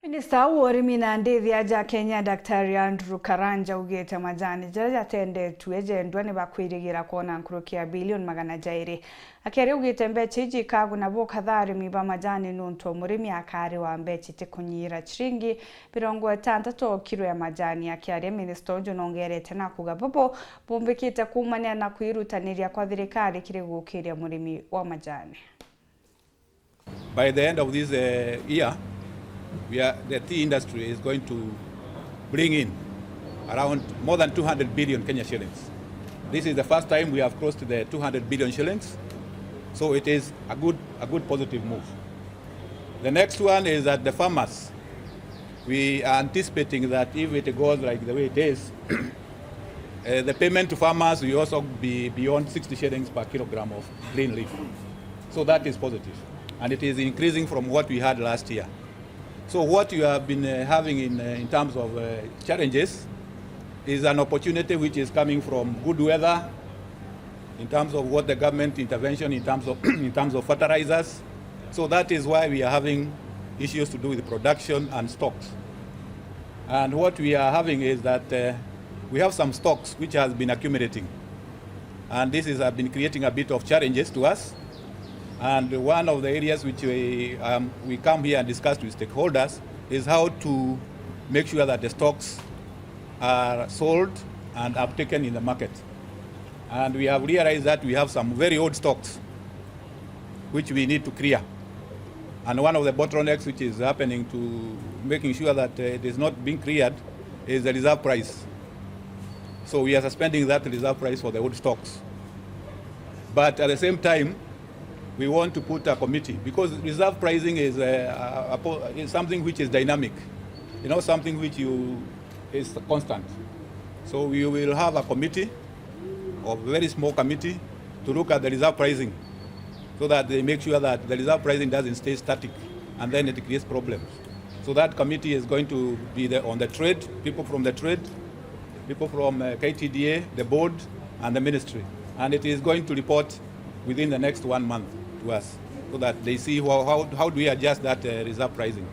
Minista wa URIMI na ndithi aja Kenya Daktari Andrew Karanja augite majani jaja tende tueje ndwane bakwirigira kona nkurukia bilioni magana jairi akere augite mbeche iji kagu na bo kadharimi ba majani nunto murimi akari wa mbeche ITIKUNYIYIRA chiringi 60 kilo ya majani akiaria minista ujo nongerete na kugabobo bumbikite kumania na kwirutaniria kwa thirikari kiri guukiria murimi wa majani. By the end of this year, the tea industry is going to bring in around more than 200 billion Kenya shillings. This is the first time we have crossed the 200 billion shillings, so it is a good positive move. The next one is that the farmers, we are anticipating that if it goes like the way it is, the payment to farmers will also be beyond 60 shillings per kilogram of green leaf. So that is positive, and it is increasing from what we had last year. So what you have been having in terms of challenges is an opportunity which is coming from good weather, in terms of what the government intervention, in terms of fertilizers. So that is why we are having issues to do with production and stocks. And what we are having is that we have some stocks which has been accumulating, and this has been creating a bit of challenges to us. And one of the areas which we come here and discuss with stakeholders is how to make sure that the stocks are sold and uptaken in the market. And we have realized that we have some very old stocks which we need to clear. And one of the bottlenecks which is happening to making sure that it is not being cleared is the reserve price. So we are suspending that reserve price for the old stocks. But at the same time, we want to put a committee, because reserve pricing is something which is dynamic, something which is constant. So we will have a committee, a very small committee, to look at the reserve pricing, so that they make sure that the reserve pricing doesn't stay static, and then it creates problems. So that committee is going to be on the trade, people from the trade, people from KTDA, the board, and the ministry. And it is going to report within the next 1 month to us, so that they see how do we adjust that reserve pricing.